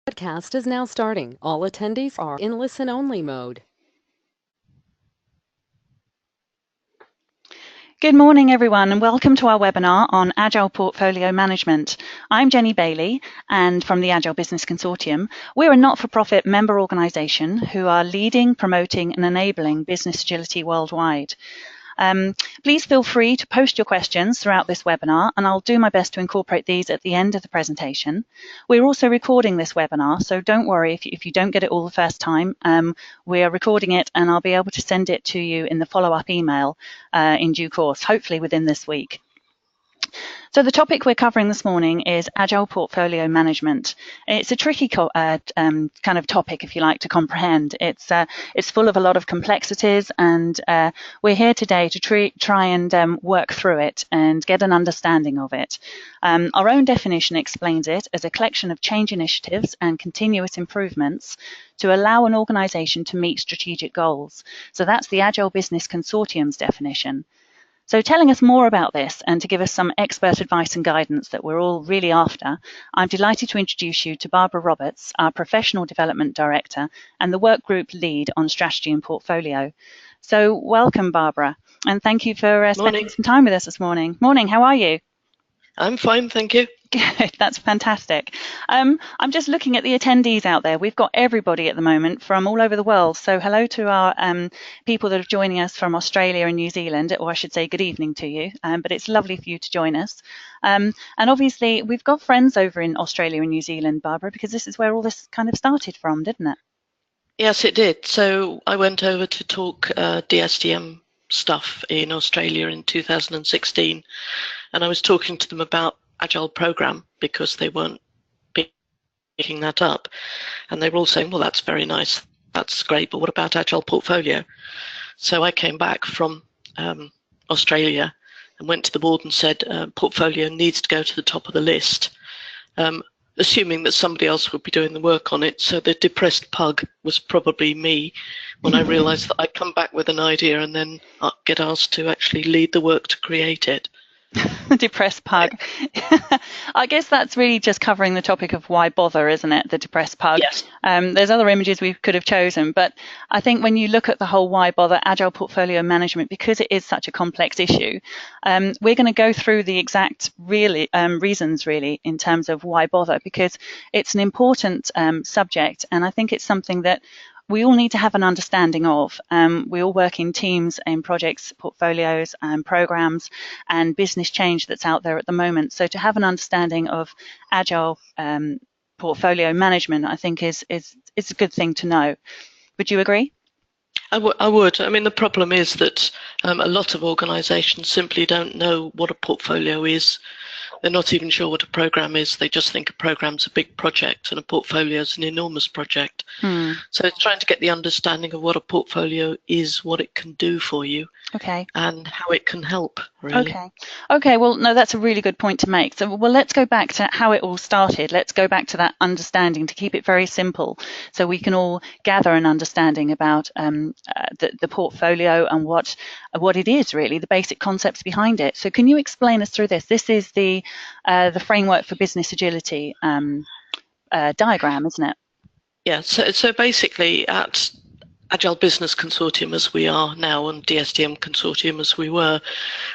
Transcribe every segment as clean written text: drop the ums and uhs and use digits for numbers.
Podcast is now starting. All attendees are in listen-only mode. Good morning, everyone, and welcome to our webinar on Agile Portfolio Management. I'm Jenny Bailey, and from the Agile Business Consortium. We're a not-for-profit member organisation who are leading, promoting and enabling business agility worldwide. Please feel free to post your questions throughout this webinar, and I'll do my best to incorporate these at the end of the presentation. We're also recording this webinar, so don't worry if you don't get it all the first time. We are recording it, and I'll be able to send it to you in the follow-up email in due course, hopefully within this week. So the topic we're covering this morning is Agile Portfolio Management. It's a tricky kind of topic, if you like, to comprehend. It's full of a lot of complexities, and we're here today to try and work through it and get an understanding of it. Our own definition explains it as a collection of change initiatives and continuous improvements to allow an organisation to meet strategic goals. So that's the Agile Business Consortium's definition. So telling us more about this and to give us some expert advice and guidance that we're all really after, I'm delighted to introduce you to Barbara Roberts, our Professional Development Director and the Work Group Lead on Strategy and Portfolio. So welcome, Barbara, and thank you for spending some time with us this morning. Morning, how are you? I'm fine, thank you. Good, that's fantastic. I'm just looking at the attendees out there. We've got everybody at the moment from all over the world. So hello to our people that are joining us from Australia and New Zealand, or I should say good evening to you. But it's lovely for you to join us. And obviously we've got friends over in Australia and New Zealand, Barbara, because this is where all this kind of started from, didn't it? Yes, it did. So I went over to talk DSDM stuff in Australia in 2016, and I was talking to them about Agile program because they weren't picking that up, and they were all saying, well, that's very nice, that's great, but what about Agile Portfolio? So I came back from Australia and went to the board and said Portfolio needs to go to the top of the list, assuming that somebody else would be doing the work on it. So the depressed pug was probably me when I realised that I'd come back with an idea and then get asked to actually lead the work to create it. Depressed pug. I guess that's really just covering the topic of why bother, isn't it? The depressed pug. Yes. There's other images we could have chosen, but I think when you look at the whole why bother Agile Portfolio Management, because it is such a complex issue, we're going to go through the exact reasons really in terms of why bother, because it's an important subject, and I think it's something that we all need to have an understanding of. We all work in teams, in projects, portfolios, programs, and business change that's out there at the moment. So to have an understanding of Agile portfolio management, I think is a good thing to know. Would you agree? I would. I mean, the problem is that a lot of organisations simply don't know what a portfolio is. They're not even sure what a program is. They just think a program's a big project and a portfolio is an enormous project. So it's trying to get the understanding of what a portfolio is, what it can do for you, okay, and how it can help, really. Okay, well, no, that's a really good point to make. So, well, let's go back to how it all started. Let's go back to that understanding to keep it very simple so we can all gather an understanding about the portfolio and what it is really, the basic concepts behind it. So can you explain us through this? This is the framework for business agility diagram, isn't it? Yeah, so basically at Agile Business Consortium as we are now and DSDM Consortium as we were,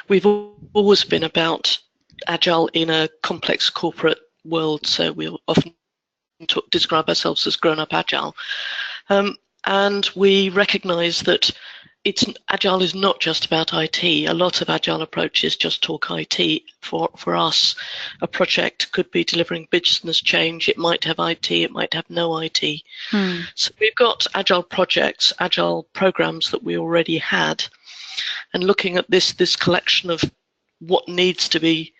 we've always been about Agile in a complex corporate world, so we'll often describe ourselves as grown-up Agile. And we recognise that Agile is not just about IT. A lot of Agile approaches just talk IT. For us, a project could be delivering business change. It might have IT, it might have no IT. So we've got Agile projects, Agile programs that we already had, and looking at this collection of what needs to be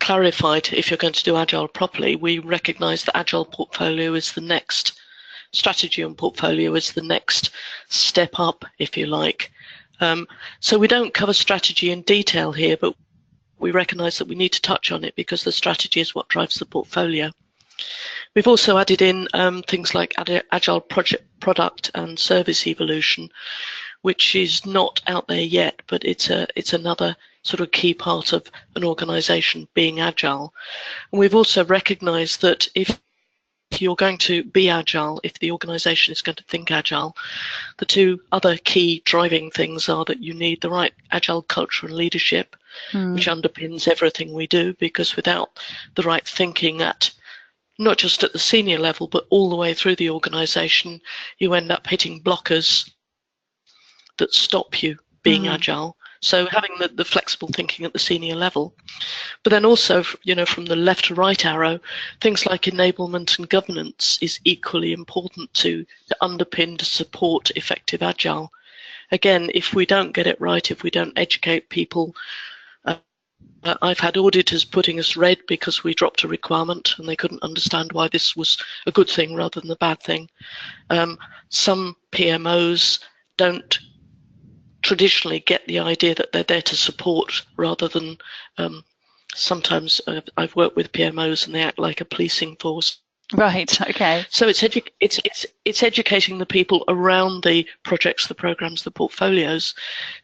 clarified if you're going to do Agile properly, we recognise that Agile Portfolio is the next strategy, and portfolio is the next step up, if you like. So we don't cover strategy in detail here, but we recognise that we need to touch on it because the strategy is what drives the portfolio. We've also added in things like Agile product and service evolution, which is not out there yet, but it's another sort of key part of an organisation being Agile. And we've also recognised that if you're going to be agile, if the organization is going to think agile, the two other key driving things are that you need the right agile culture and leadership, which underpins everything we do, because without the right thinking at not just at the senior level, but all the way through the organization, you end up hitting blockers that stop you being agile. So having the flexible thinking at the senior level, but then also, from the left to right arrow, things like enablement and governance is equally important to underpin, to support effective agile. Again, if we don't get it right, if we don't educate people, I've had auditors putting us red because we dropped a requirement and they couldn't understand why this was a good thing rather than a bad thing. Some PMOs don't traditionally get the idea that they're there to support rather than sometimes I've worked with PMOs and they act like a policing force. Right. Okay. So it's educating the people around the projects, the programs, the portfolios,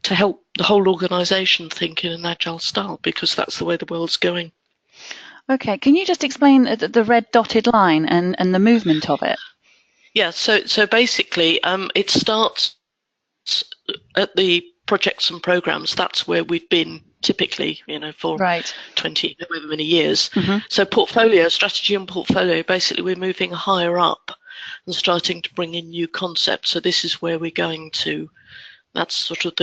to help the whole organisation think in an agile style, because that's the way the world's going. Okay. Can you just explain the red dotted line and the movement of it? Yeah. So basically, it starts at the projects and programs. That's where we've been typically, for 20, however many years. So portfolio, strategy and portfolio, basically we're moving higher up and starting to bring in new concepts. So this is where we're going to, that's sort of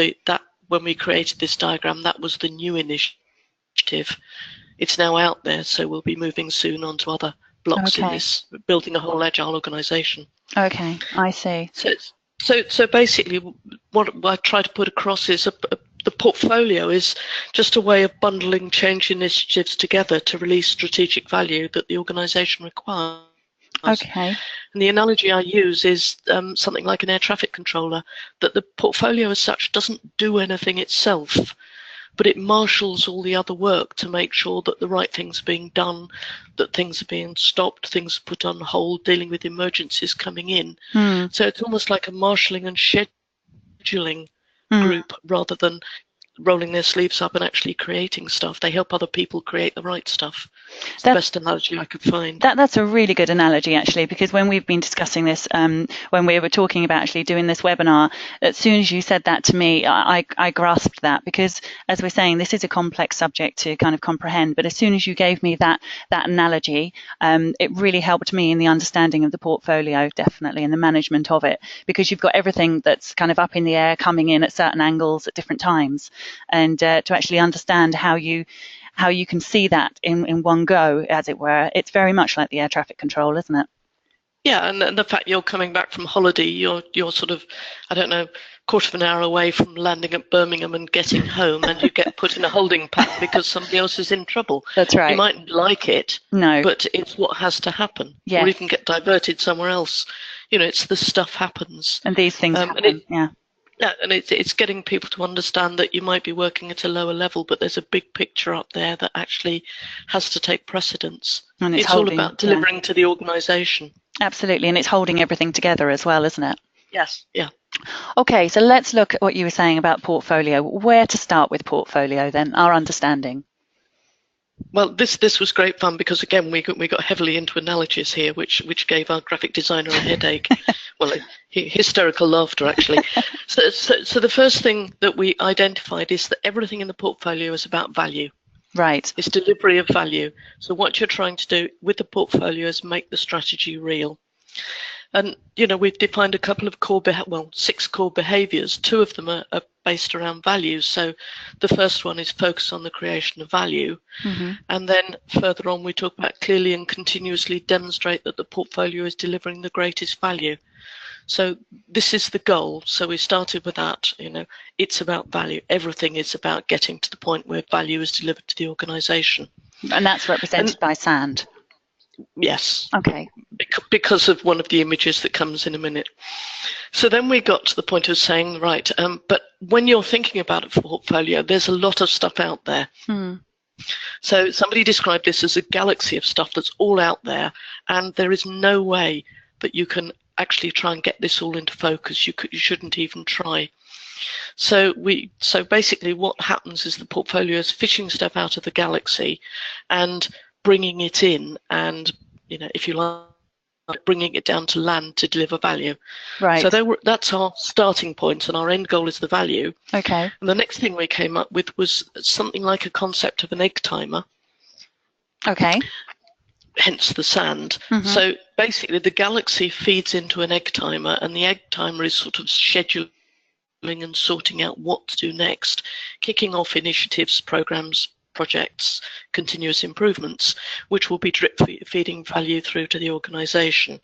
when we created this diagram, that was the new initiative. It's now out there, so we'll be moving soon on to other blocks in this, building a whole agile organization. Okay, I see. So basically, what I try to put across is the portfolio is just a way of bundling change initiatives together to release strategic value that the organisation requires. Okay. And the analogy I use is something like an air traffic controller, that the portfolio as such doesn't do anything itself, but it marshals all the other work to make sure that the right things are being done, that things are being stopped, things are put on hold, dealing with emergencies coming in. So it's almost like a marshalling and scheduling group rather than rolling their sleeves up and actually creating stuff. They help other people create the right stuff. It's the best analogy I could find. That's a really good analogy, actually, because when we've been discussing this, when we were talking about actually doing this webinar, as soon as you said that to me, I grasped that, because as we're saying, this is a complex subject to kind of comprehend. But as soon as you gave me that analogy, it really helped me in the understanding of the portfolio, definitely, and the management of it, because you've got everything that's kind of up in the air, coming in at certain angles at different times. And to actually understand how you can see that in one go, as it were, it's very much like the air traffic control, isn't it? Yeah, and the fact you're coming back from holiday, you're sort of, I don't know, quarter of an hour away from landing at Birmingham and getting home, and you get put in a holding pack because somebody else is in trouble. That's right. You mightn't like it, no, but it's what has to happen. Yes. Or even get diverted somewhere else. It's the stuff happens. And these things happen, yeah. Yeah, and it's getting people to understand that you might be working at a lower level, but there's a big picture up there that actually has to take precedence. And it's all about delivering to the organisation. Absolutely, and it's holding everything together as well, isn't it? Yes, yeah. Okay, so let's look at what you were saying about portfolio. Where to start with portfolio then, our understanding? Well, this was great fun because, again, we got heavily into analogies here, which gave our graphic designer a headache. Well, hysterical laughter, actually. So the first thing that we identified is that everything in the portfolio is about value. Right. It's delivery of value. So what you're trying to do with the portfolio is make the strategy real. And, we've defined a couple of 6 core behaviours. 2 of them are based around values. So the first one is focus on the creation of value. And then further on, we talk about clearly and continuously demonstrate that the portfolio is delivering the greatest value. So this is the goal. So we started with that, it's about value. Everything is about getting to the point where value is delivered to the organisation. And that's represented by sand. Yes. Okay. Because of one of the images that comes in a minute. So then we got to the point of saying, right, but when you're thinking about a portfolio, there's a lot of stuff out there. So somebody described this as a galaxy of stuff that's all out there, and there is no way that you can actually try and get this all into focus. You shouldn't even try. So basically what happens is the portfolio is fishing stuff out of the galaxy and bringing it in, and if you like, bringing it down to land to deliver value. Right. So that's our starting point, and our end goal is the value. Okay. And the next thing we came up with was something like a concept of an egg timer. Okay. Hence the sand. Mm-hmm. So basically the galaxy feeds into an egg timer, and the egg timer is sort of scheduling and sorting out what to do next, kicking off initiatives, programs, projects, continuous improvements, which will be drip feeding value through to the organization.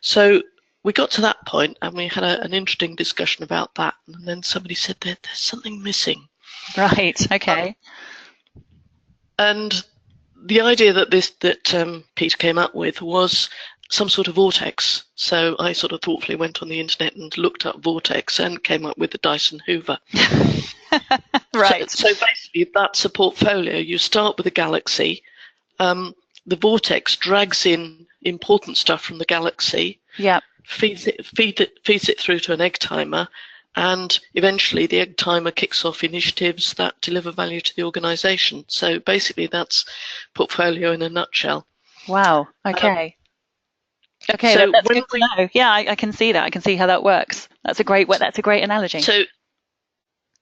So we got to that point and we had an interesting discussion about that, and then somebody said there's something missing. Right. Okay. And the idea that Peter came up with was some sort of vortex. So I sort of thoughtfully went on the internet and looked up vortex and came up with the Dyson Hoover. Right. So basically that's a portfolio. You start with a galaxy. The vortex drags in important stuff from the galaxy. Yeah. Feeds it through to an egg timer, and eventually the egg timer kicks off initiatives that deliver value to the organization. So basically that's portfolio in a nutshell. Wow. Okay. Okay, so that's good to know. Yeah, I can see that. I can see how that works. That's a great analogy.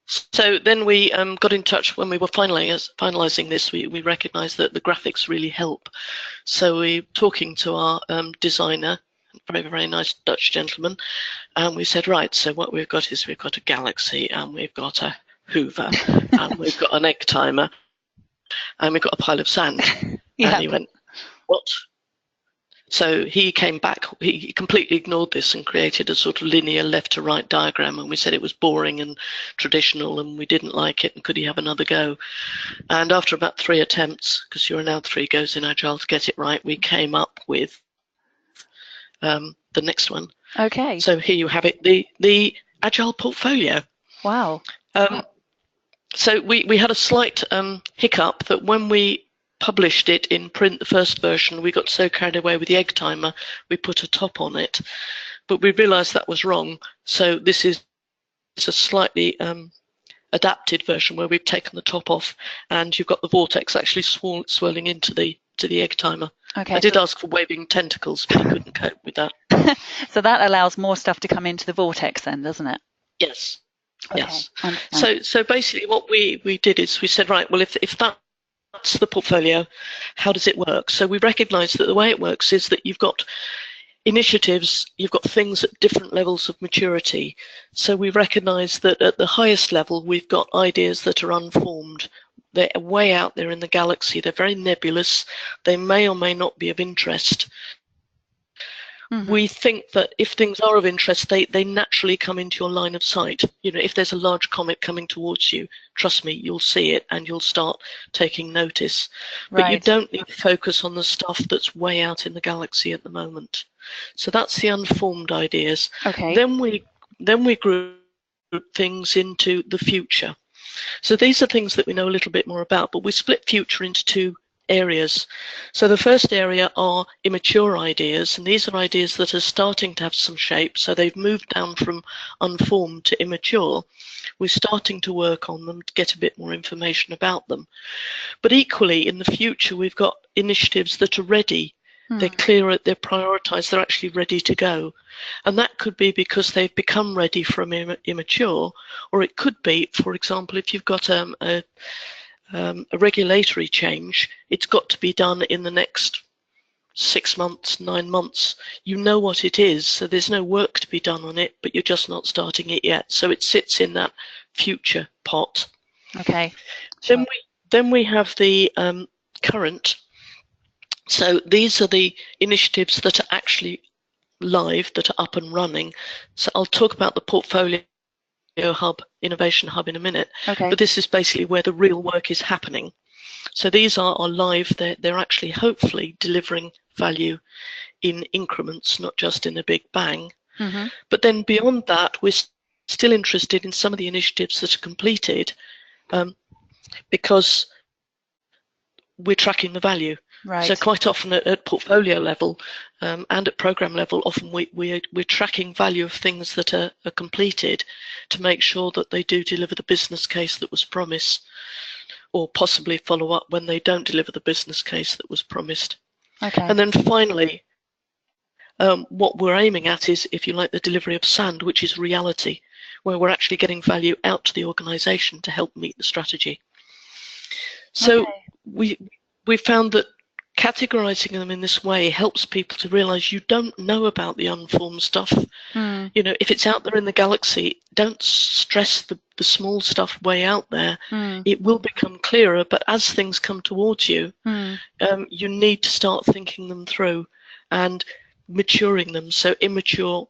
So then we got in touch when we were finalizing this. We recognized that the graphics really help. So we were talking to our designer, very, very nice Dutch gentleman, and we said, right, so what we've got is we've got a galaxy, and we've got a Hoover, and we've got an egg timer, and we've got a pile of sand. Yeah. And he went, what? So he came back, he completely ignored this and created a sort of linear left to right diagram, and we said it was boring and traditional and we didn't like it and could he have another go. And after about 3 attempts, because you're allowed 3 goes in Agile to get it right, we came up with the next one. Okay. So here you have it, the Agile Portfolio. Wow. So we had a slight hiccup that when we published it in print, the first version, we got so carried away with the egg timer, we put a top on it. But we realized that was wrong. So this is a slightly adapted version where we've taken the top off, and you've got the vortex actually swirling into the egg timer. Okay. I did ask for waving tentacles, but he couldn't cope with that. So that allows more stuff to come into the vortex then, doesn't it? Yes. Okay. Yes. So basically what we did is we said, right, well, if that's the portfolio, how does it work? So we recognize that the way it works is that you've got initiatives, you've got things at different levels of maturity. So we recognize that at the highest level, we've got ideas that are unformed. They're way out there in the galaxy. They're very nebulous. They may or may not be of interest. Mm-hmm. We think that if things are of interest, they naturally come into your line of sight. You know, if there's a large comet coming towards you, trust me, you'll see it and you'll start taking notice. But right. You don't need to focus on the stuff that's way out in the galaxy at the moment. So that's the unformed ideas. Okay. Then we group things into the future. So these are things that we know a little bit more about, but we split future into 2 areas. So the first area are immature ideas, and these are ideas that are starting to have some shape. So they've moved down from unformed to immature. We're starting to work on them to get a bit more information about them. But equally, in the future, we've got initiatives that are ready. They're clear, they're prioritized, they're actually ready to go. And that could be because they've become ready from immature, or it could be, for example, if you've got a regulatory change, it's got to be done in the next 6 months, 9 months. You know what it is, so there's no work to be done on it, but you're just not starting it yet. So it sits in that future pot. Okay. Then we have the current. So these are the initiatives that are actually live, that are up and running. So I'll talk about the portfolio hub, innovation hub in a minute. Okay. But this is basically where the real work is happening. So these are live. They're actually hopefully delivering value in increments, not just in a big bang. Mm-hmm. But then beyond that, we're still interested in some of the initiatives that are completed because we're tracking the value. Right. So quite often at portfolio level and at program level, often we're tracking value of things that are completed to make sure that they do deliver the business case that was promised, or possibly follow up when they don't deliver the business case that was promised. Okay. And then finally, What we're aiming at is, if you like, the delivery of SAND, which is reality, where we're actually getting value out to the organisation to help meet the strategy. So Okay. we found that categorizing them in this way helps people to realize you don't know about the unformed stuff. Mm. You know, if it's out there in the galaxy, don't stress the small stuff way out there. Mm. It will become clearer, but as things come towards you, Mm. you need to start thinking them through and maturing them. So immature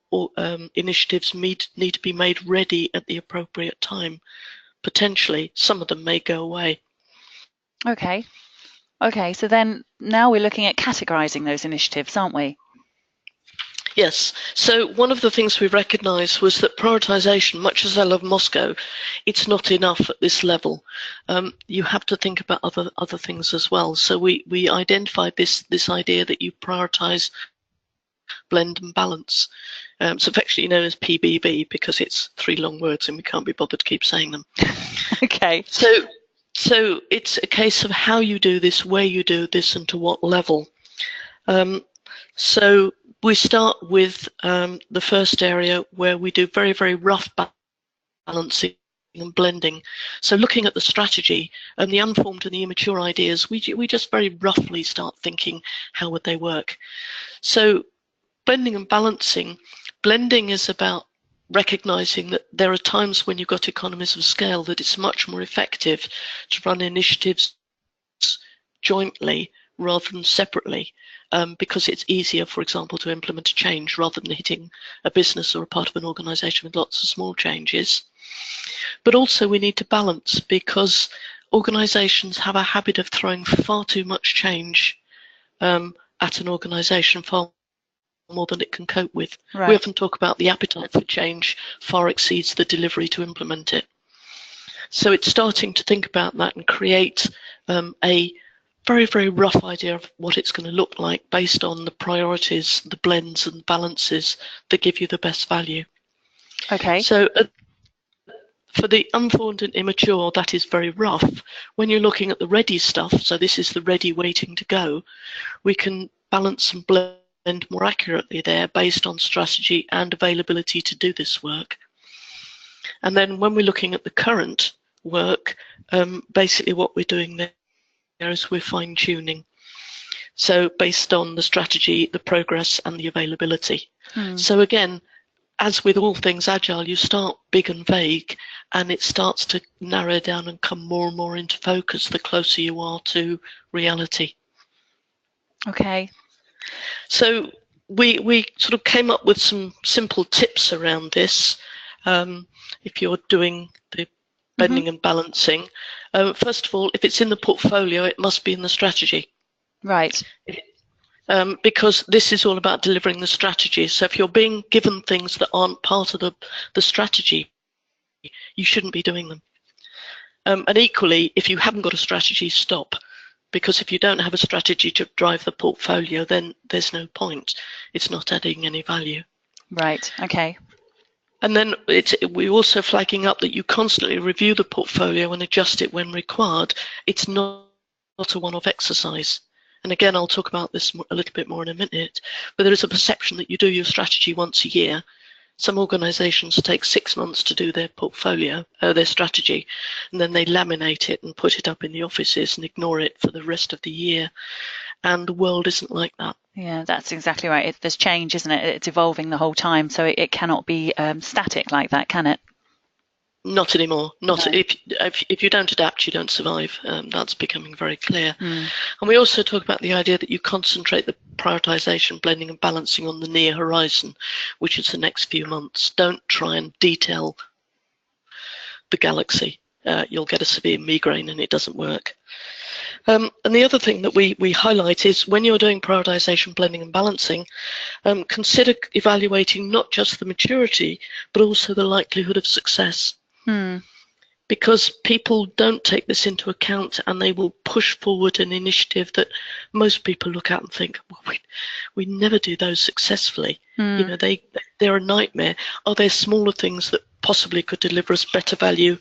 initiatives need to be made ready at the appropriate time. Potentially, some of them may go away. Okay. Okay, so then now we're looking at categorizing those initiatives, aren't we? Yes. So one of the things we recognised was that prioritisation, much as I love Moscow, it's not enough at this level. You have to think about other things as well. So we identified this idea that you prioritise, blend and balance. It's affectionately known as PBB because it's 3 long words and we can't be bothered to keep saying them. Okay. So it's a case of how you do this, where you do this, and to what level. So we start with the first area where we do very, very rough balancing and blending. So looking at the strategy and the unformed and the immature ideas, we just very roughly start thinking, how would they work? So blending and balancing, blending is about recognizing that there are times when you've got economies of scale that it's much more effective to run initiatives jointly rather than separately, because it's easier, for example, to implement a change rather than hitting a business or a part of an organization with lots of small changes. But also we need to balance, because organizations have a habit of throwing far too much change at an organization, far more than it can cope with. Right. We often talk about the appetite for change far exceeds the delivery to implement it. So it's starting to think about that and create a very, very rough idea of what it's going to look like based on the priorities, the blends and balances that give you the best value. Okay. So for the unformed and immature, that is very rough. When you're looking at the ready stuff, so this is the ready waiting to go, we can balance and blend more accurately there based on strategy and availability to do this work. And then when we're looking at the current work, basically what we're doing there is we're fine-tuning. So based on the strategy, the progress and the availability. So again, as with all things agile, you start big and vague and it starts to narrow down and come more and more into focus the closer you are to reality. Okay. So we sort of came up with some simple tips around this. If you're doing the blending and balancing, first of all, if it's in the portfolio, it must be in the strategy. Right. Because this is all about delivering the strategy. So if you're being given things that aren't part of the strategy, you shouldn't be doing them. And equally, if you haven't got a strategy, stop. Because if you don't have a strategy to drive the portfolio, then there's no point. It's not adding any value. Right. Okay. And then we're also flagging up that you constantly review the portfolio and adjust it when required. It's not a one-off exercise. And again, I'll talk about this a little bit more in a minute, but there is a perception that you do your strategy once a year. Some organizations take 6 months to do their portfolio, their strategy, and then they laminate it and put it up in the offices and ignore it for the rest of the year. And the world isn't like that. Yeah, that's exactly right. There's change, isn't it? It's evolving the whole time, so it cannot be static like that, can it? Not anymore. Not No. if you don't adapt, you don't survive. That's becoming very clear. And we also talk about the idea that you concentrate the prioritization, blending and balancing on the near horizon, which is the next few months. Don't try and detail the galaxy. You'll get a severe migraine and it doesn't work. And the other thing that we highlight is when you're doing prioritization, blending and balancing, consider evaluating not just the maturity, but also the likelihood of success. Because people don't take this into account and they will push forward an initiative that most people look at and think, well, we never do those successfully. You know, they're a nightmare. Are there smaller things that possibly could deliver us better value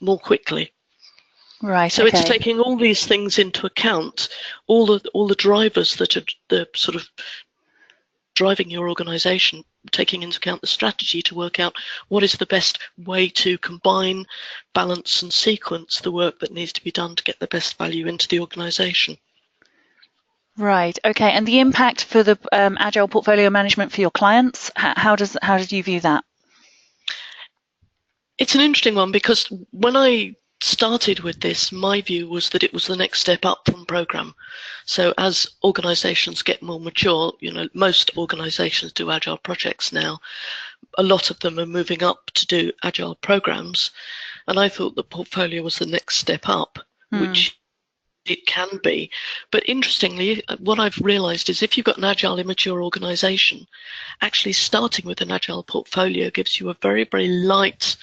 more quickly? Right. So okay. it's taking all these things into account, all the drivers that are the sort of driving your organization, taking into account the strategy to work out what is the best way to combine, balance and sequence the work that needs to be done to get the best value into the organization. Right. Okay. And the impact for the Agile portfolio management for your clients, how did you view that? It's an interesting one, because when I started with this, my view was that it was the next step up from program. So as organizations get more mature, most organizations do agile projects now. A lot of them are moving up to do agile programs. And I thought the portfolio was the next step up, which it can be. But interestingly, what I've realized is if you've got an agile immature organization, actually starting with an agile portfolio gives you a very, very light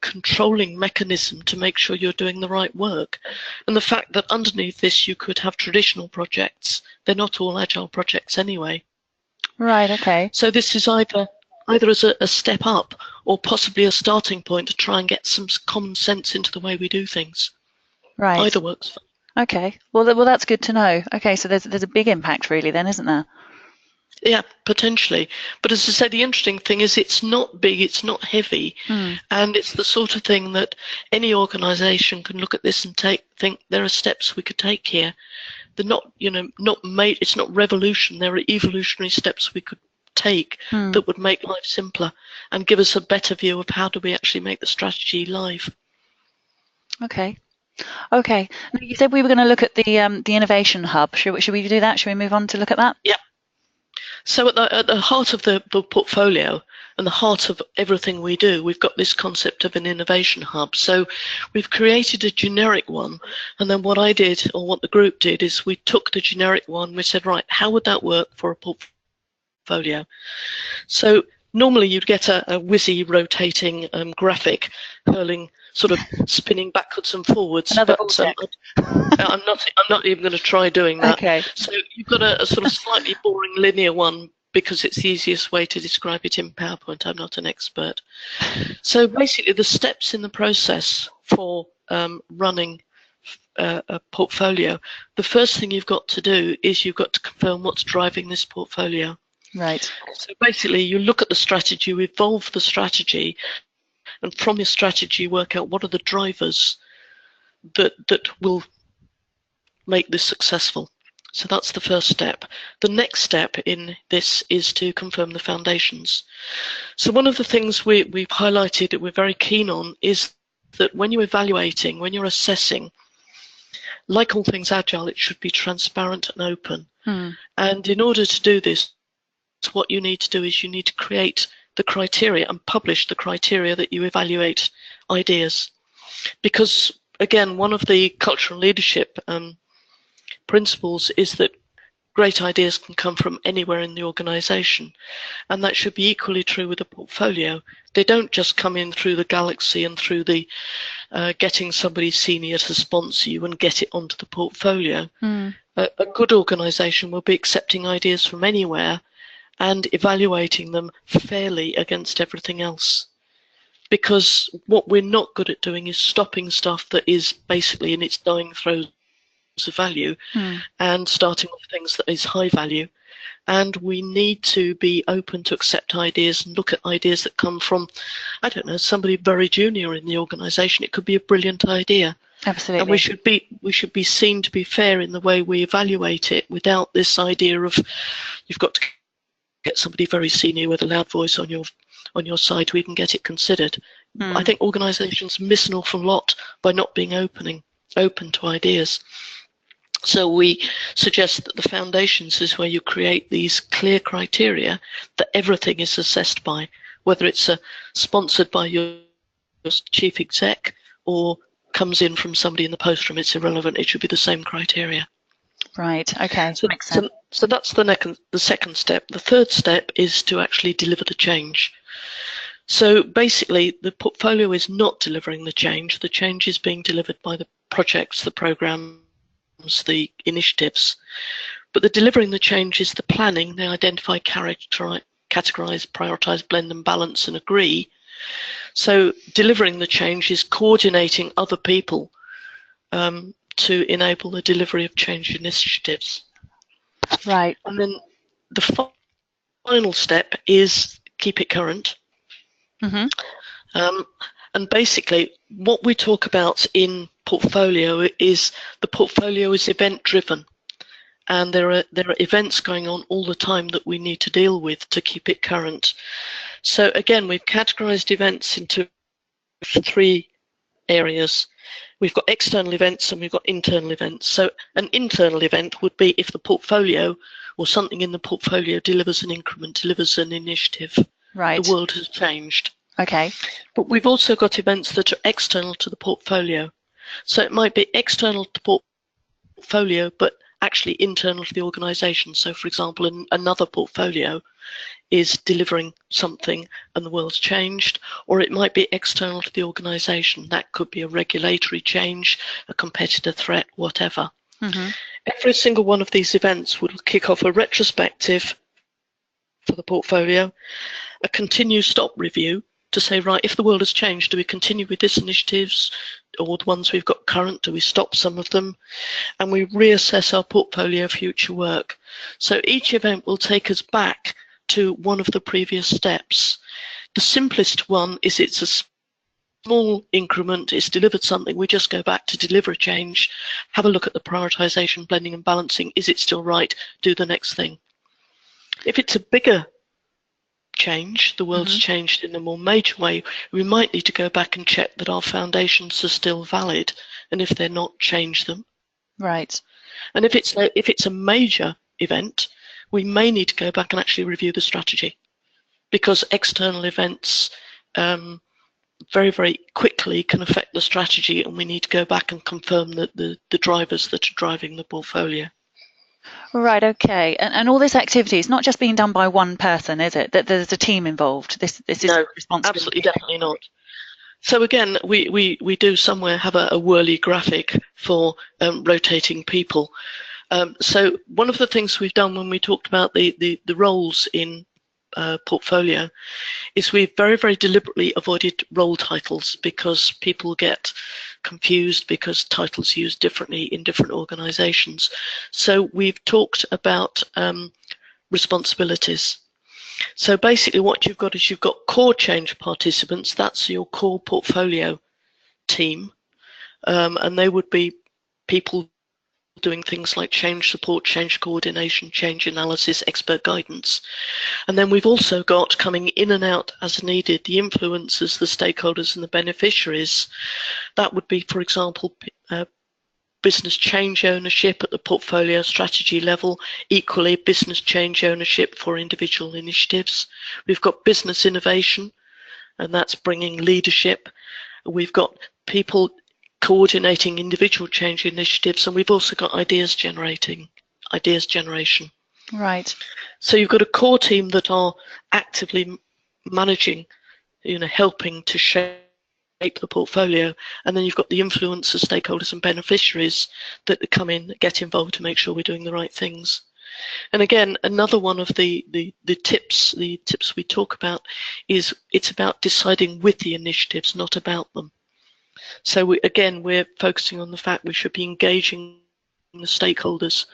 controlling mechanism to make sure you're doing the right work. And the fact that underneath this you could have traditional projects, they're not all agile projects anyway. Right, okay. So this is either as a step up or possibly a starting point to try and get some common sense into the way we do things. Right. Either works. Okay. Well, that's good to know. Okay, so there's a big impact really then, isn't there? Yeah, potentially. But as I say, the interesting thing is it's not big, it's not heavy, and it's the sort of thing that any organisation can look at this and think there are steps we could take here. They're not, it's not revolution. There are evolutionary steps we could take that would make life simpler and give us a better view of how do we actually make the strategy live. Okay. Okay. Now, you said we were going to look at the innovation hub. Should we do that? Should we move on to look at that? Yeah. So at the heart of the portfolio and the heart of everything we do, we've got this concept of an innovation hub. So we've created a generic one, and then what I did, or what the group did, is we took the generic one, we said, right, how would that work for a portfolio? So normally you'd get a whizzy rotating graphic hurling, sort of spinning backwards and forwards. Another but I'm not even going to try doing that. Okay. So you've got a sort of slightly boring linear one because it's the easiest way to describe it in PowerPoint. I'm not an expert. So basically the steps in the process for running a portfolio, the first thing you've got to do is you've got to confirm what's driving this portfolio. Right. So basically you look at the strategy, you evolve the strategy, and from your strategy work out what are the drivers that will make this successful. So that's the first step. The next step in this is to confirm the foundations. So one of the things we've highlighted that we're very keen on is that when you're evaluating, when you're assessing, like all things agile, it should be transparent and open. And in order to do this, what you need to do is you need to create the criteria and publish the criteria that you evaluate ideas. Because again, one of the cultural leadership principles is that great ideas can come from anywhere in the organization, and that should be equally true with a portfolio. They don't just come in through the galaxy and through the getting somebody senior to sponsor you and get it onto the portfolio. A good organization will be accepting ideas from anywhere and evaluating them fairly against everything else. Because what we're not good at doing is stopping stuff that is basically in its dying throes of value and starting with things that is high value. And we need to be open to accept ideas and look at ideas that come from, I don't know, somebody very junior in the organization. It could be a brilliant idea. Absolutely. And we should be seen to be fair in the way we evaluate it, without this idea of you've got to get somebody very senior with a loud voice on your side to even get it considered. I think organizations miss an awful lot by not being open to ideas. So we suggest that the foundations is where you create these clear criteria that everything is assessed by, whether it's sponsored by your chief exec or comes in from somebody in the post room. It's irrelevant. It should be the same criteria. Right. Okay. So, Makes sense. So that's the second step. The third step is to actually deliver the change. So basically, the portfolio is not delivering the change. The change is being delivered by the projects, the programs, the initiatives. But the delivering the change is the planning. They identify, categorize, prioritize, blend and balance and agree. So delivering the change is coordinating other people to enable the delivery of change initiatives. Right. And then the final step is keep it current. Mm-hmm. And basically, what we talk about in portfolio is the portfolio is event driven, and there are events going on all the time that we need to deal with to keep it current. So again, we've categorized events into 3 areas. We've got external events and we've got internal events. So an internal event would be if the portfolio or something in the portfolio delivers an increment, delivers an initiative. Right. The world has changed. Okay. But we've also got events that are external to the portfolio. So it might be external to the portfolio, but actually internal to the organization. So for example, another portfolio is delivering something and the world's changed, or it might be external to the organization. That could be a regulatory change, a competitor threat, whatever. Mm-hmm. Every single one of these events will kick off a retrospective for the portfolio, a continue stop review to say, right, if the world has changed, do we continue with these initiatives or the ones we've got current? Do we stop some of them? And we reassess our portfolio future work. So each event will take us back to one of the previous steps. The simplest one is it's a small increment, it's delivered something, we just go back to deliver a change, have a look at the prioritization, blending and balancing, is it still right, do the next thing. If it's a bigger change, the world's changed in a more major way, we might need to go back and check that our foundations are still valid, and if they're not, change them. Right. And if it's a major event, we may need to go back and actually review the strategy, because external events very, very quickly can affect the strategy, and we need to go back and confirm that the drivers that are driving the portfolio. Right, okay. And all this activity is not just being done by one person, is it? That there's a team involved. This is No, responsibility. absolutely, definitely not. So again, we do somewhere have a whirly graphic for rotating people. So one of the things we've done when we talked about the roles in portfolio is we've very, very deliberately avoided role titles, because people get confused because titles used differently in different organizations. So we've talked about responsibilities. So basically what you've got is you've got core change participants, that's your core portfolio team, and they would be people doing things like change support, change coordination, change analysis, expert guidance. And then we've also got, coming in and out as needed, the influencers, the stakeholders and the beneficiaries. That would be, for example, business change ownership at the portfolio strategy level, equally business change ownership for individual initiatives. We've got business innovation, and that's bringing leadership. We've got people coordinating individual change initiatives, and we've also got ideas generation. Right. So you've got a core team that are actively managing, helping to shape the portfolio, and then you've got the influencers, stakeholders and beneficiaries that come in, get involved to make sure we're doing the right things. And again, another one of the tips we talk about is it's about deciding with the initiatives, not about them. So we're focusing on the fact we should be engaging the stakeholders.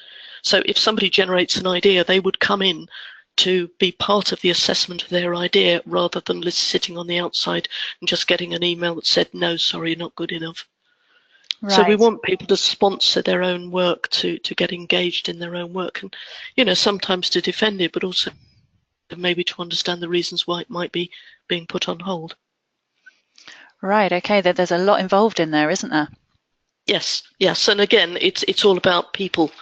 So if somebody generates an idea, they would come in to be part of the assessment of their idea, rather than sitting on the outside and just getting an email that said, no, sorry, you're not good enough. Right. So we want people to sponsor their own work, to get engaged in their own work, and sometimes to defend it, but also maybe to understand the reasons why it might be being put on hold. Right, okay, there's a lot involved in there, isn't there? Yes, and again, it's all about people,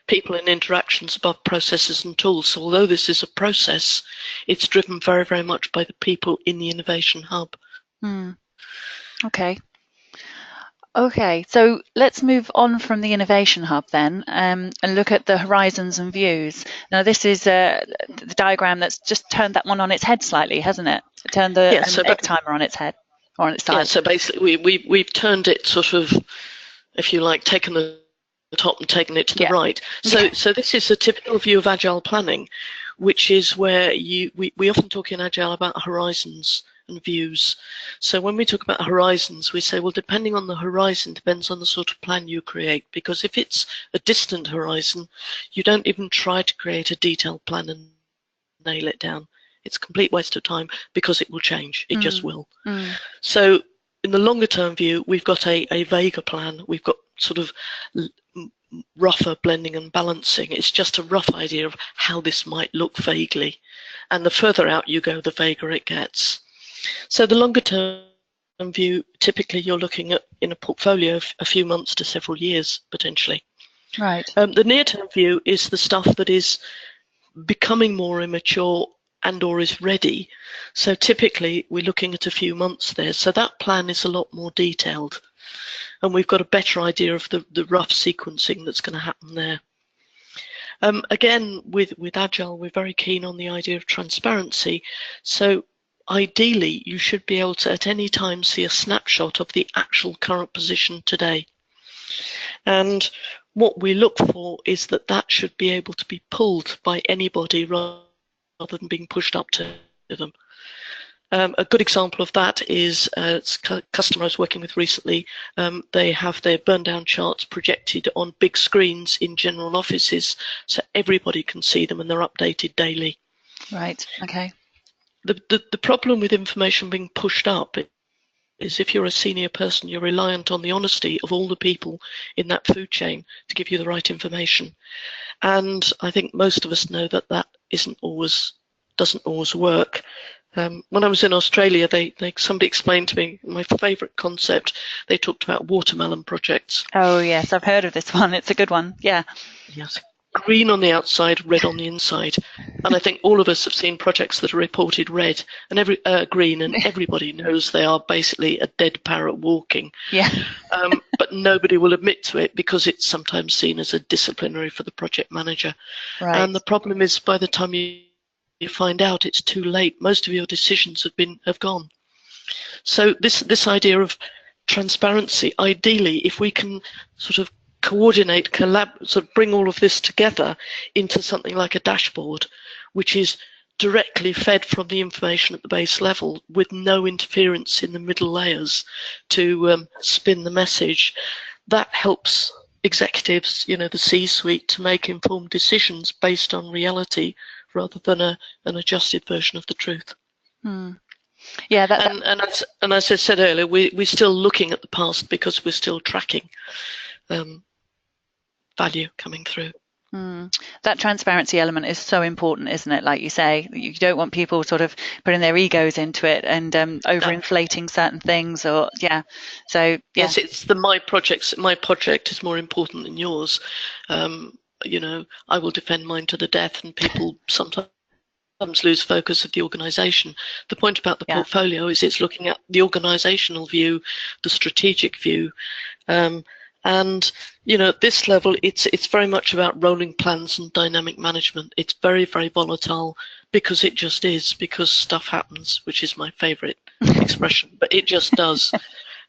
people and interactions above processes and tools. So although this is a process, it's driven very, very much by the people in the innovation hub. Okay, so let's move on from the innovation hub then, and look at the horizons and views. Now this is the diagram that's just turned that one on its head slightly, hasn't it? Turned the egg timer on its head, or on its side. Yeah, so basically we've turned it sort of, if you like, taken the top and taken it to the right. So this is a typical view of agile planning, which is where we often talk in agile about horizons and views. So when we talk about horizons, we say, well, depending on the horizon depends on the sort of plan you create, because if it's a distant horizon, you don't even try to create a detailed plan nail it down. It's a complete waste of time because it will change. It just will. So in the longer term view, we've got a vaguer plan. We've got sort of rougher blending and balancing. It's just a rough idea of how this might look vaguely. And the further out you go, the vaguer it gets. So the longer term view, typically you're looking at in a portfolio of a few months to several years, potentially. Right. The near-term view is the stuff that is becoming more immature and or is ready. So typically we're looking at a few months there. So that plan is a lot more detailed. And we've got a better idea of the rough sequencing that's going to happen there. Again, with Agile, we're very keen on the idea of transparency. So ideally, you should be able to at any time see a snapshot of the actual current position today. And what we look for is that that should be able to be pulled by anybody rather than being pushed up to them. A good example of that is a customer I was working with recently. They have their burn down charts projected on big screens in general offices so everybody can see them and they're updated daily. Right, okay. The problem with information being pushed up is if you're a senior person, you're reliant on the honesty of all the people in that food chain to give you the right information. And I think most of us know that that doesn't always work. When I was in Australia, somebody explained to me my favourite concept. They talked about watermelon projects. Oh yes, I've heard of this one. It's a good one. Yeah. Yes. Green on the outside, red on the inside. And I think all of us have seen projects that are reported red and green, and everybody knows they are basically a dead parrot walking. Yeah. But nobody will admit to it because it's sometimes seen as a disciplinary for the project manager. Right. And the problem is by the time you find out, it's too late. Most of your decisions have gone. So this idea of transparency, ideally, if we can sort of coordinate, sort of bring all of this together into something like a dashboard, which is directly fed from the information at the base level with no interference in the middle layers to spin the message, that helps executives, the C-suite, to make informed decisions based on reality rather than an adjusted version of the truth. Yeah, and as I said earlier, we're still looking at the past because we're still tracking value coming through. That transparency element is so important, isn't it? Like you say, you don't want people sort of putting their egos into it and overinflating certain things, or yeah. So yeah. Yes, it's my project is more important than yours. I will defend mine to the death, and people sometimes lose focus of the organization. The point about the portfolio is it's looking at the organizational view, the strategic view, and at this level it's very much about rolling plans and dynamic management. It's very, very volatile because it just is, because stuff happens, which is my favorite expression, but it just does.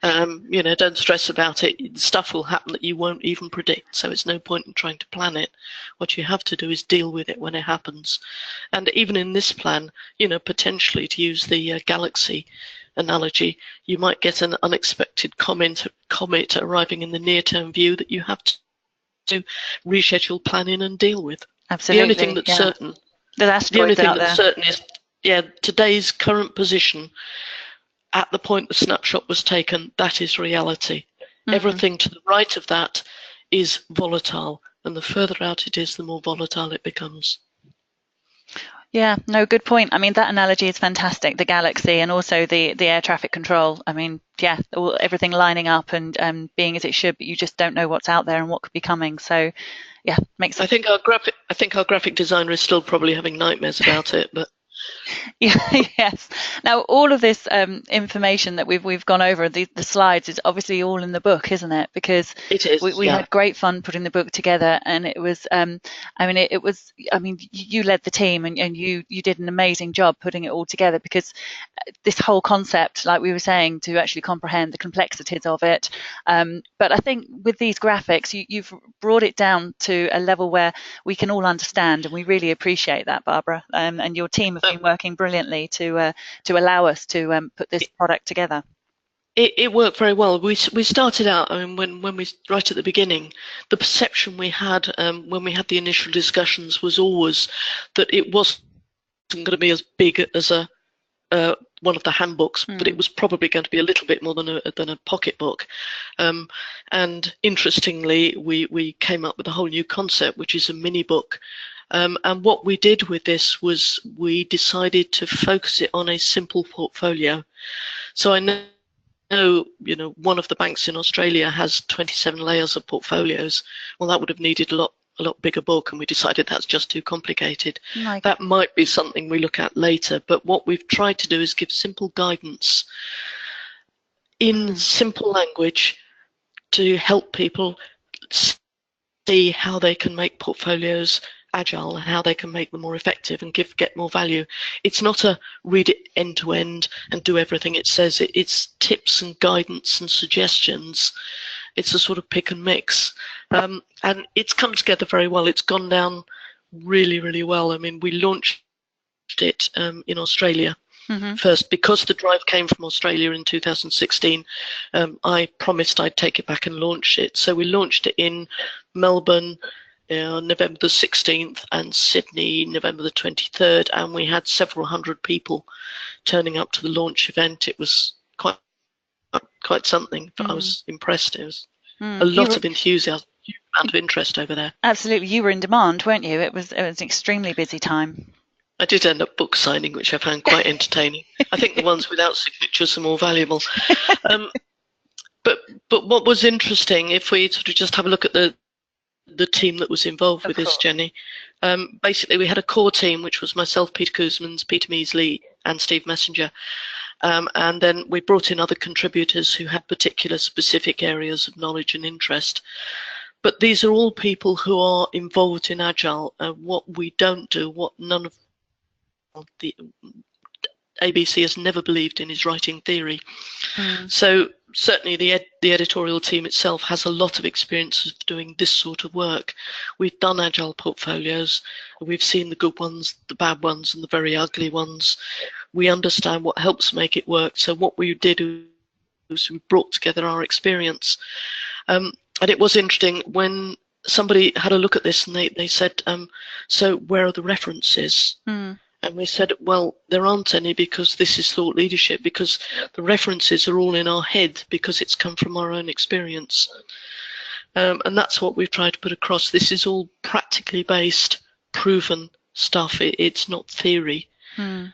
Don't stress about it. Stuff will happen that you won't even predict, so it's no point in trying to plan it. What you have to do is deal with it when it happens. And even in this plan, potentially, to use the galaxy analogy, you might get an unexpected comet arriving in the near-term view that you have to reschedule, plan in, and deal with. Absolutely. The only thing that's certain, is, today's current position at the point the snapshot was taken, that is reality. Everything to the right of that is volatile, and the further out it is, the more volatile it becomes. Yeah, no, good point. I mean, that analogy is fantastic, the galaxy and also the air traffic control. I mean, yeah, everything lining up and being as it should, but you just don't know what's out there and what could be coming. So, yeah, makes sense. I think our graphic designer is still probably having nightmares about it, but Yes. Now, all of this information that we've gone over, the slides, is obviously all in the book, isn't it? Because it is. We had great fun putting the book together, and it was. You led the team, and you did an amazing job putting it all together, because this whole concept, like we were saying, to actually comprehend the complexities of it. But I think with these graphics, you've brought it down to a level where we can all understand, and we really appreciate that, Barbara, and your team have been working brilliantly to allow us to put this product together. It worked very well. We started out, when we right at the beginning, the perception we had when we had the initial discussions was always that it wasn't going to be as big as one of the handbooks, but it was probably going to be a little bit more than a pocketbook. And interestingly, we came up with a whole new concept, which is a mini book. And what we did with this was we decided to focus it on a simple portfolio. So I know, one of the banks in Australia has 27 layers of portfolios. Well, that would have needed a lot bigger book, and we decided that's just too complicated. That might be something we look at later, but what we've tried to do is give simple guidance in simple language to help people see how they can make portfolios agile and how they can make them more effective and get more value. It's not a read it end to end and do everything it says. It's tips and guidance and suggestions. It's a sort of pick and mix, and it's come together very well. It's gone down really, really well. I mean, we launched it in Australia first because the drive came from Australia in 2016. I promised I'd take it back and launch it. So we launched it in Melbourne November the 16th and Sydney November the 23rd, and we had several hundred people turning up to the launch event. It was quite something. I was impressed. It was a lot of enthusiasm, and of interest over there. Absolutely, you were in demand, weren't you? It was an extremely busy time. I did end up book signing, which I found quite entertaining. I think the ones without signatures are more valuable. But what was interesting, if we sort of just have a look at the team that was involved with this, Jenny, basically we had a core team, which was myself, Peter Koosmans, Peter Measley, and Steve Messenger. And then we brought in other contributors who had particular specific areas of knowledge and interest. But these are all people who are involved in Agile. What we don't do, what none of the ABC has never believed in, is writing theory. So certainly the editorial team itself has a lot of experience of doing this sort of work. We've done Agile portfolios. We've seen the good ones, the bad ones, and the very ugly ones. We understand what helps make it work. So what we did was we brought together our experience. And it was interesting when somebody had a look at this and they said, so where are the references? And we said, well, there aren't any, because this is thought leadership, because the references are all in our head because it's come from our own experience. And that's what we've tried to put across. This is all practically based, proven stuff. It's not theory. And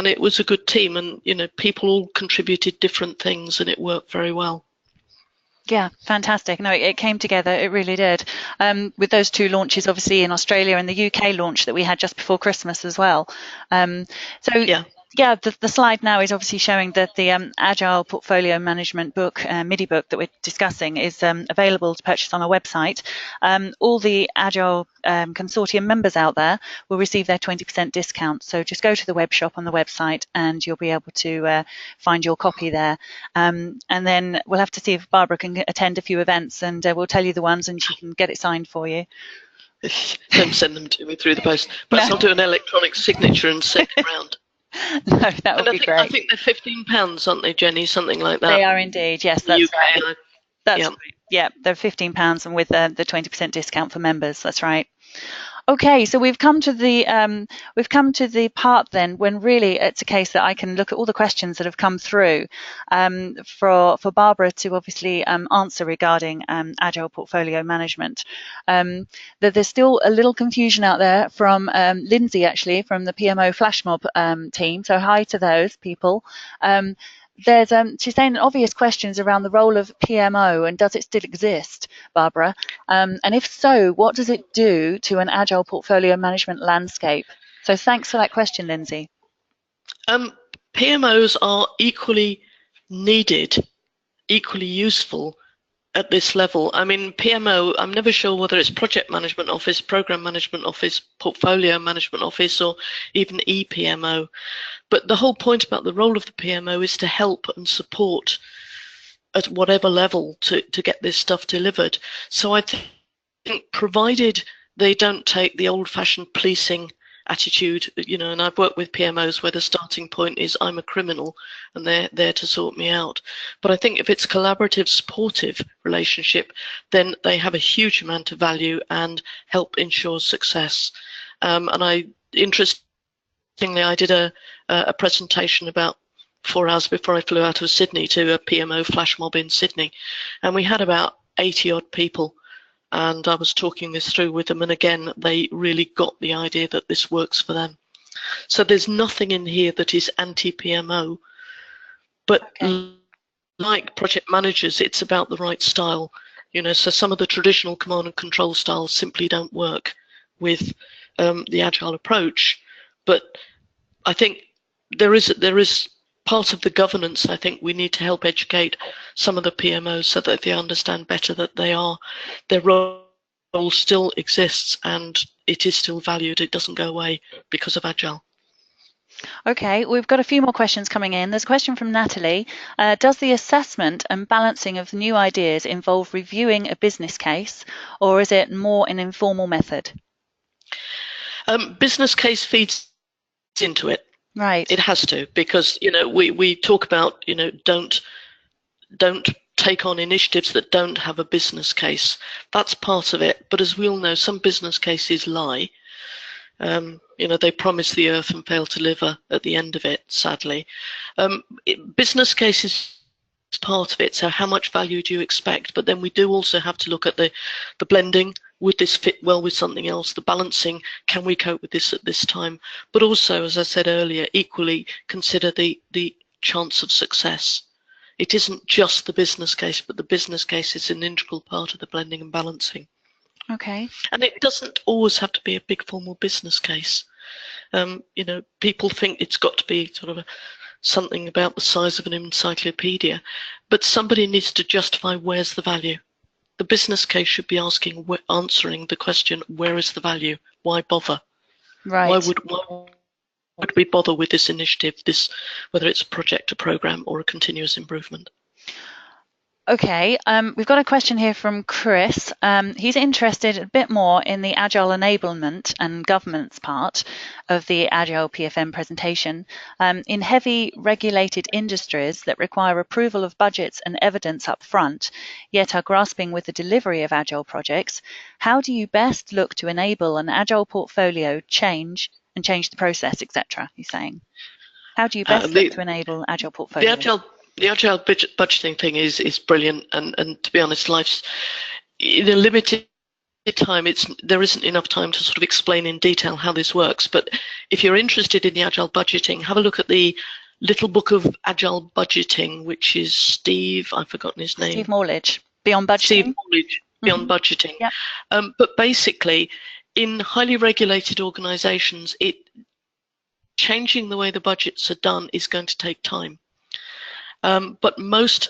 it was a good team, and people all contributed different things, and it worked very well. Yeah, fantastic. No, it came together. It really did. With those two launches, obviously in Australia and the UK launch that we had just before Christmas as well. Yeah, the slide now is obviously showing that the Agile Portfolio Management book, MIDI book that we're discussing, is available to purchase on our website. All the Agile Consortium members out there will receive their 20% discount. So just go to the web shop on the website and you'll be able to find your copy there. And then we'll have to see if Barbara can attend a few events, and we'll tell you the ones and she can get it signed for you. Don't send them to me through the post. Perhaps I'll do an electronic signature and send it around. No, that would be great. I think they're £15, aren't they, Jenny? Something like that. They are indeed. Yes, that's UK, right. That's right. Yeah, they're £15, and with the 20% discount for members. That's right. Okay, so we've come to the part then when really it's a case that I can look at all the questions that have come through for Barbara to obviously answer regarding Agile Portfolio Management. That there's still a little confusion out there from Lindsay, actually, from the PMO Flashmob team. So hi to those people. She's saying obvious questions around the role of PMO and does it still exist, Barbara? And if so, what does it do to an Agile portfolio management landscape? So thanks for that question, Lindsay. PMOs are equally needed, equally useful at this level. I mean, PMO, I'm never sure whether it's Project Management Office, Program Management Office, Portfolio Management Office, or even ePMO. But the whole point about the role of the PMO is to help and support at whatever level to get this stuff delivered. So I think provided they don't take the old-fashioned policing attitude, and I've worked with PMOs where the starting point is I'm a criminal and they're there to sort me out. But I think if it's a collaborative, supportive relationship, then they have a huge amount of value and help ensure success. And interestingly, interestingly, I did a presentation about 4 hours before I flew out of Sydney to a PMO flash mob in Sydney, and we had about 80 odd people, and I was talking this through with them, and again they really got the idea that this works for them. So there's nothing in here that is anti-PMO, but like project managers, it's about the right style. So some of the traditional command and control styles simply don't work with the agile approach. But I think there is part of the governance. I think we need to help educate some of the PMOs so that they understand better that their role still exists and it is still valued. It doesn't go away because of agile. Okay, we've got a few more questions coming in. There's a question from Natalie. Does the assessment and balancing of new ideas involve reviewing a business case, or is it more an informal method? Business case feeds into it. Right. It has to, because we talk about don't take on initiatives that don't have a business case. That's part of it. But as we all know, some business cases lie. They promise the earth and fail to deliver at the end of it, sadly. Business case is part of it, so how much value do you expect? But then we do also have to look at the blending. Would this fit well with something else? The balancing, can we cope with this at this time? But also, as I said earlier, equally consider the chance of success. It isn't just the business case, but the business case is an integral part of the blending and balancing. Okay. And it doesn't always have to be a big formal business case. People think it's got to be sort of something about the size of an encyclopedia, but somebody needs to justify where's the value. The business case should be answering the question, where is the value? Why bother? Right. Why would we bother with this initiative, whether it's a project, a program, or a continuous improvement? Okay, we've got a question here from Chris. He's interested a bit more in the Agile enablement and governance part of the Agile PFM presentation. In heavy regulated industries that require approval of budgets and evidence up front, yet are grasping with the delivery of Agile projects, how do you best look to enable an Agile portfolio change the process, etc., he's saying? How do you best look to enable Agile portfolio? The agile budgeting thing is brilliant, and to be honest, life's in a limited time. There isn't enough time to sort of explain in detail how this works. But if you're interested in the agile budgeting, have a look at the little book of agile budgeting, which is I've forgotten his name. Steve Morledge, Beyond Budgeting. Steve Morledge, Beyond Budgeting. Yep. But basically, in highly regulated organisations, changing the way the budgets are done is going to take time. But most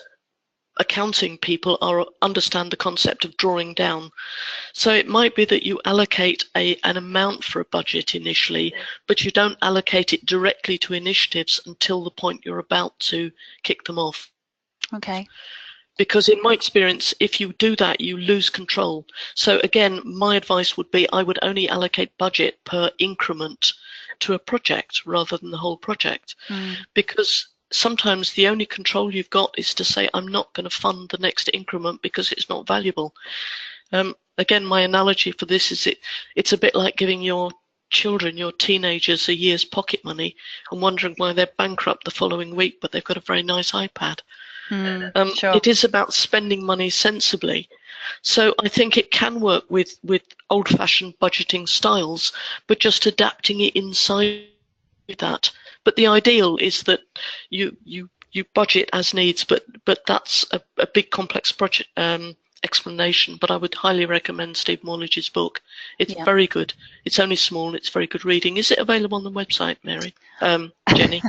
accounting people understand the concept of drawing down. So it might be that you allocate an amount for a budget initially, but you don't allocate it directly to initiatives until the point you're about to kick them off. Okay. Because in my experience, if you do that, you lose control. So again, my advice would be I would only allocate budget per increment to a project rather than the whole project. Because sometimes the only control you've got is to say, I'm not going to fund the next increment because it's not valuable. Again, my analogy for this is it's a bit like giving your children, your teenagers, a year's pocket money and wondering why they're bankrupt the following week, but they've got a very nice iPad. Sure. It is about spending money sensibly. So I think it can work with old-fashioned budgeting styles, but just adapting it inside that. But the ideal is that you budget as needs, but that's a big complex project explanation. But I would highly recommend Steve Morledge's book. It's very good. It's only small. It's very good reading. Is it available on the website, Mary? Jenny?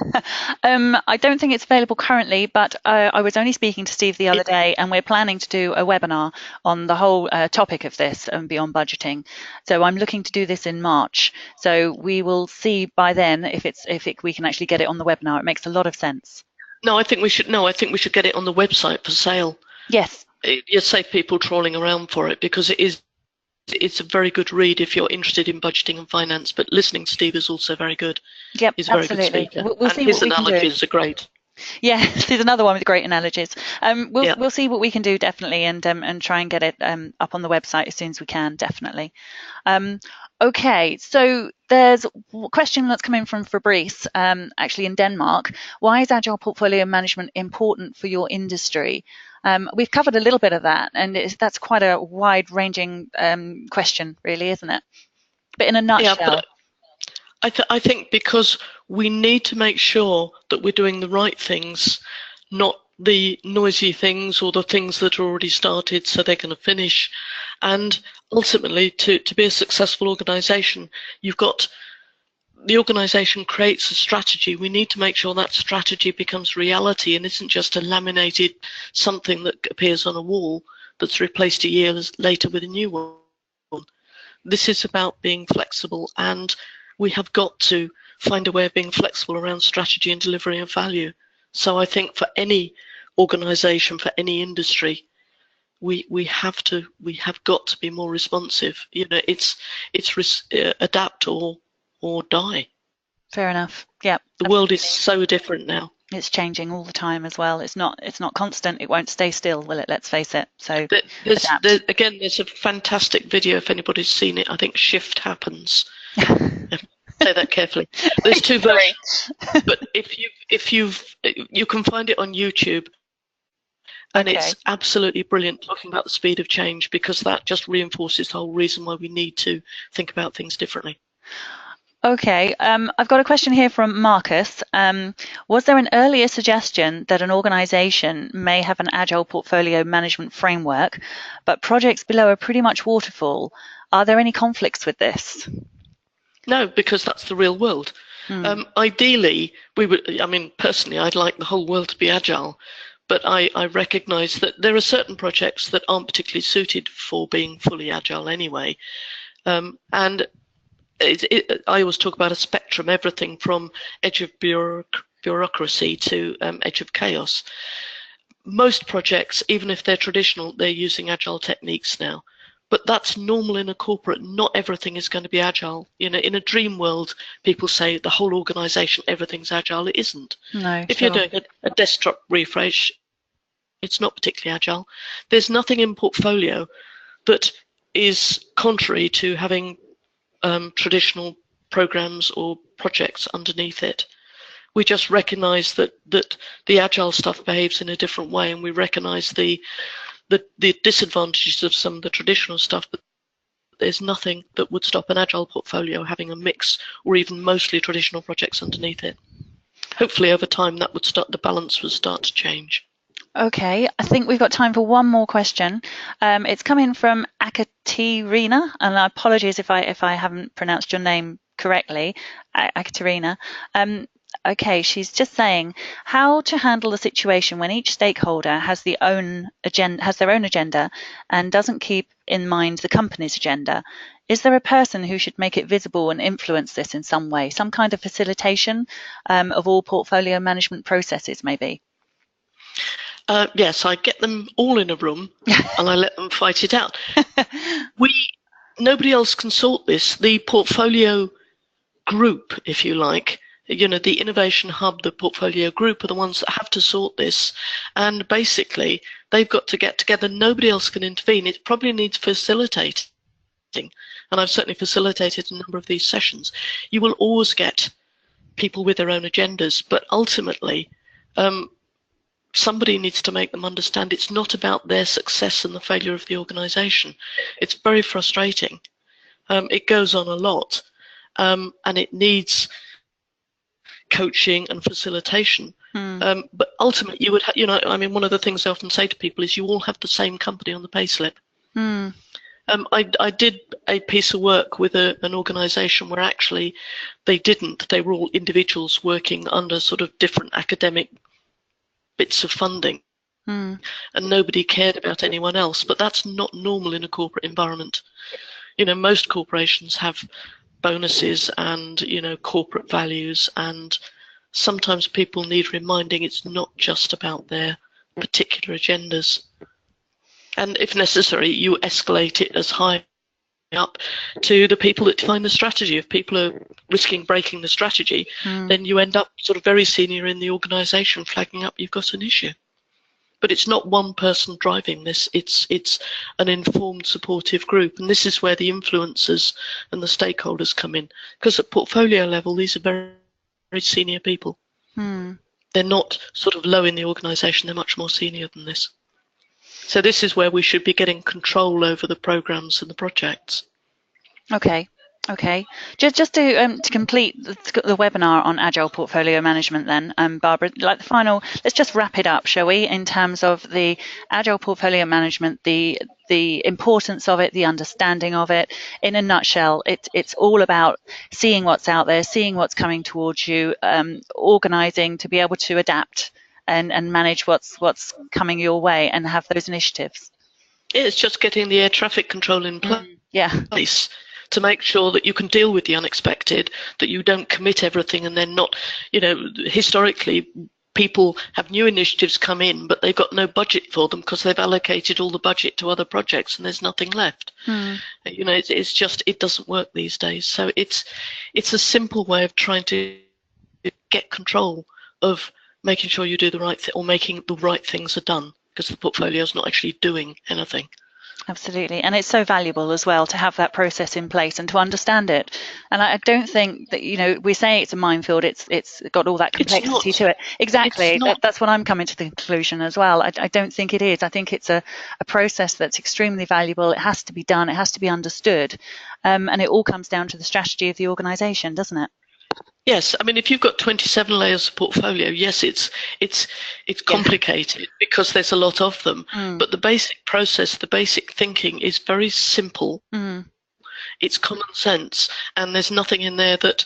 I don't think it's available currently, but I was only speaking to Steve the other day, and we're planning to do a webinar on the whole topic of this and beyond budgeting. So I'm looking to do this in March. So we will see by then if we can actually get it on the webinar. It makes a lot of sense. No, I think we should get it on the website for sale. Yes. You save people trawling around for it, because it's a very good read if you're interested in budgeting and finance. But listening to Steve is also very good. Yep, he's a very absolutely. good speaker. We'll and see his what we can do. analogies are great. Yeah, he's another one with great analogies. We'll see what we can do, definitely, and try and get it up on the website as soon as we can, definitely. Okay, so there's a question that's coming from Fabrice, actually in Denmark. Why is Agile Portfolio Management important for your industry? We've covered a little bit of that, and that's quite a wide-ranging question, really, isn't it? But in a Yeah, nutshell. but I think because we need to make sure that we're doing the right things, not the noisy things or the things that are already started so they're going to finish. And ultimately, to be a successful organization, the organization creates a strategy. We need to make sure that strategy becomes reality and isn't just a laminated something that appears on a wall that's replaced a year later with a new one. This is about being flexible, and we have got to find a way of being flexible around strategy and delivery of value. So I think for any organization, for any industry, we have got to be more responsive. It's adapt or die. Fair enough. Yeah. The world is so different now. It's changing all the time as well. It's not constant. It won't stay still, will it? Let's face it. So adapt. There's a fantastic video if anybody's seen it. I think Shift Happens. Say that carefully. There's two versions, but you can find it on YouTube, and it's absolutely brilliant talking about the speed of change, because that just reinforces the whole reason why we need to think about things differently. Okay, I've got a question here from Marcus. Was there an earlier suggestion that an organisation may have an Agile portfolio management framework, but projects below are pretty much waterfall? Are there any conflicts with this? No, because that's the real world. Ideally, personally, I'd like the whole world to be Agile, but I recognise that there are certain projects that aren't particularly suited for being fully Agile anyway. And I always talk about a spectrum, everything from edge of bureaucracy to edge of chaos. Most projects, even if they're traditional, they're using Agile techniques now. But that's normal in a corporate. Not everything is going to be Agile. In a dream world, people say the whole organization, everything's Agile. It isn't. No, if you're doing a desktop refresh, it's not particularly Agile. There's nothing in portfolio that is contrary to having traditional programs or projects underneath it. We just recognize that the Agile stuff behaves in a different way, and we recognize the disadvantages of some of the traditional stuff, but there's nothing that would stop an Agile portfolio having a mix or even mostly traditional projects underneath it. Hopefully over time the balance would start to change. Okay, I think we've got time for one more question. It's coming from Akaterina, and apologies if I haven't pronounced your name correctly, Akaterina. Okay, she's just saying how to handle the situation when each stakeholder has their own agenda and doesn't keep in mind the company's agenda. Is there a person who should make it visible and influence this in some way? Some kind of facilitation of all portfolio management processes, maybe? Yes, I get them all in a room and I let them fight it out. Nobody else can sort this. The portfolio group, if you like, the innovation hub, the portfolio group are the ones that have to sort this. And basically, they've got to get together. Nobody else can intervene. It probably needs facilitating. And I've certainly facilitated a number of these sessions. You will always get people with their own agendas, but ultimately, somebody needs to make them understand it's not about their success and the failure of the organization. It's very frustrating. It goes on a lot, and it needs coaching and facilitation. But ultimately, you would one of the things I often say to people is you all have the same company on the payslip. I did a piece of work with an organization where actually they didn't. They were all individuals working under sort of different academic bits of funding, and nobody cared about anyone else. But that's not normal in a corporate environment. Most corporations have bonuses and corporate values, and sometimes people need reminding it's not just about their particular agendas. And if necessary, you escalate it as high up to the people that define the strategy. If people are risking breaking the strategy, then you end up sort of very senior in the organization flagging up you've got an issue. but it's not one person driving this. It's an informed, supportive group, and this is where the influencers and the stakeholders come in. Because at portfolio level, these are very, very senior people. They're not sort of low in the organisation. They're much more senior than this. So this is where we should be getting control over the programs and the projects. Okay. Just to complete the webinar on Agile Portfolio Management then, Barbara, like the final, let's just wrap it up, shall we, in terms of the Agile Portfolio Management, the importance of it, the understanding of it. In a nutshell, it's all about seeing what's out there, seeing what's coming towards you, organising to be able to adapt and manage what's coming your way and have those initiatives. It's just getting the air traffic control in place to make sure that you can deal with the unexpected, that you don't commit everything and then not, historically people have new initiatives come in, but they've got no budget for them because they've allocated all the budget to other projects and there's nothing left. It's just, it doesn't work these days. So it's a simple way of trying to get control of making sure you do the right thing or making the right things are done, because the portfolio is not actually doing anything. Absolutely. And it's so valuable as well to have that process in place and to understand it. And I don't think that, we say it's a minefield, it's got all that complexity to it. Exactly. That's what I'm coming to the conclusion as well. I don't think it is. I think it's a process that's extremely valuable. It has to be done. It has to be understood. And it all comes down to the strategy of the organisation, doesn't it? Yes, I mean, if you've got 27 layers of portfolio, yes, it's complicated because there's a lot of them. But the basic process, the basic thinking is very simple. It's common sense, and there's nothing in there that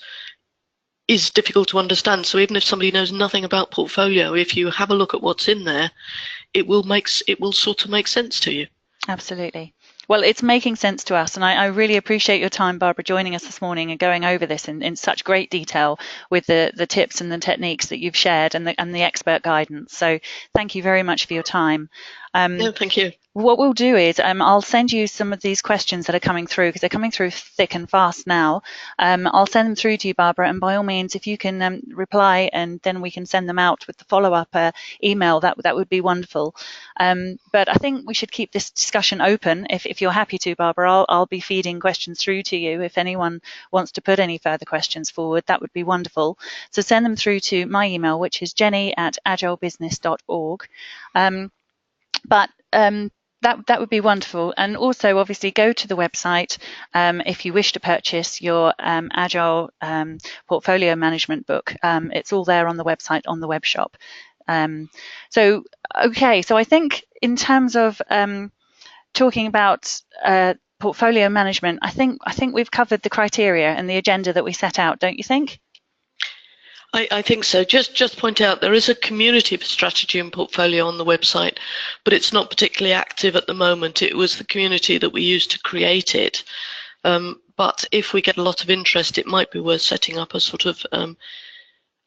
is difficult to understand. So even if somebody knows nothing about portfolio, if you have a look at what's in there, it will sort of make sense to you. Absolutely. Well, it's making sense to us, and I really appreciate your time, Barbara, joining us this morning and going over this in such great detail with the tips and the techniques that you've shared and the expert guidance. So thank you very much for your time. No, thank you. What we'll do is I'll send you some of these questions that are coming through, because they're coming through thick and fast now. I'll send them through to you, Barbara, and by all means, if you can reply and then we can send them out with the follow-up email, that would be wonderful. But I think we should keep this discussion open. If you're happy to, Barbara, I'll be feeding questions through to you. If anyone wants to put any further questions forward, that would be wonderful. So send them through to my email, which is jenny@agilebusiness.org. That would be wonderful. And also, obviously, go to the website if you wish to purchase your Agile Portfolio Management book. It's all there on the website, on the web shop. So I think in terms of talking about portfolio management, I think we've covered the criteria and the agenda that we set out, don't you think? I think so. Just point out there is a community for strategy and portfolio on the website, but it's not particularly active at the moment. It was the community that we used to create it. But if we get a lot of interest, it might be worth setting up a sort of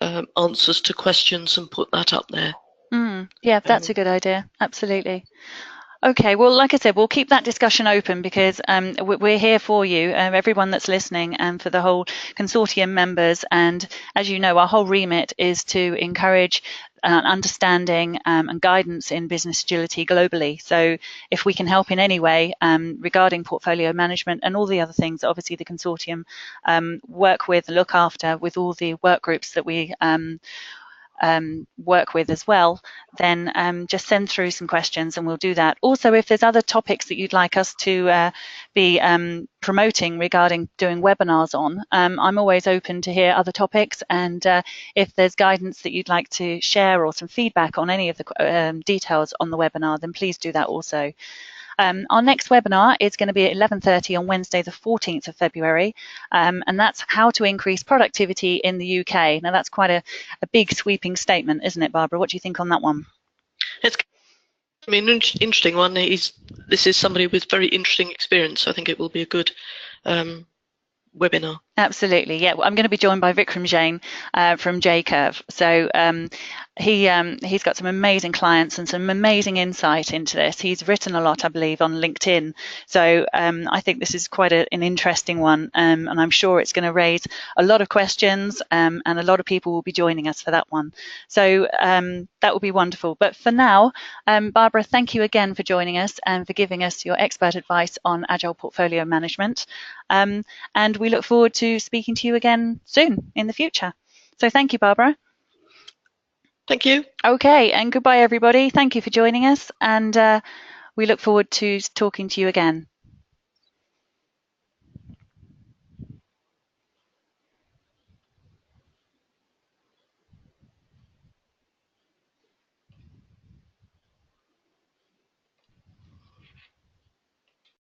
answers to questions and put that up there. Yeah, that's a good idea. Absolutely. Okay, well, like I said, we'll keep that discussion open because we're here for you, everyone that's listening, and for the whole consortium members. And as you know, our whole remit is to encourage understanding and guidance in business agility globally. So if we can help in any way regarding portfolio management and all the other things, obviously the consortium work with, look after with all the work groups that we work with as well, then just send through some questions and we'll do that. Also, if there's other topics that you'd like us to be promoting regarding doing webinars on, I'm always open to hear other topics, and if there's guidance that you'd like to share or some feedback on any of the details on the webinar, then please do that also. Our next webinar is going to be at 11:30 on Wednesday, the 14th of February, and that's how to increase productivity in the UK. Now, that's quite a big sweeping statement, isn't it, Barbara? What do you think on that one? It's an interesting one. This is somebody with very interesting experience, so I think it will be a good webinar. Absolutely, yeah. I'm going to be joined by Vikram Jain from J-Curve. So he's got some amazing clients and some amazing insight into this. He's written a lot, I believe, on LinkedIn. So I think this is quite an interesting one, and I'm sure it's going to raise a lot of questions, and a lot of people will be joining us for that one. So that will be wonderful. But for now, Barbara, thank you again for joining us and for giving us your expert advice on Agile Portfolio Management. And we look forward to speaking to you again soon in the future. So thank you, Barbara. Thank you. Okay, and goodbye, everybody. Thank you for joining us, and we look forward to talking to you again.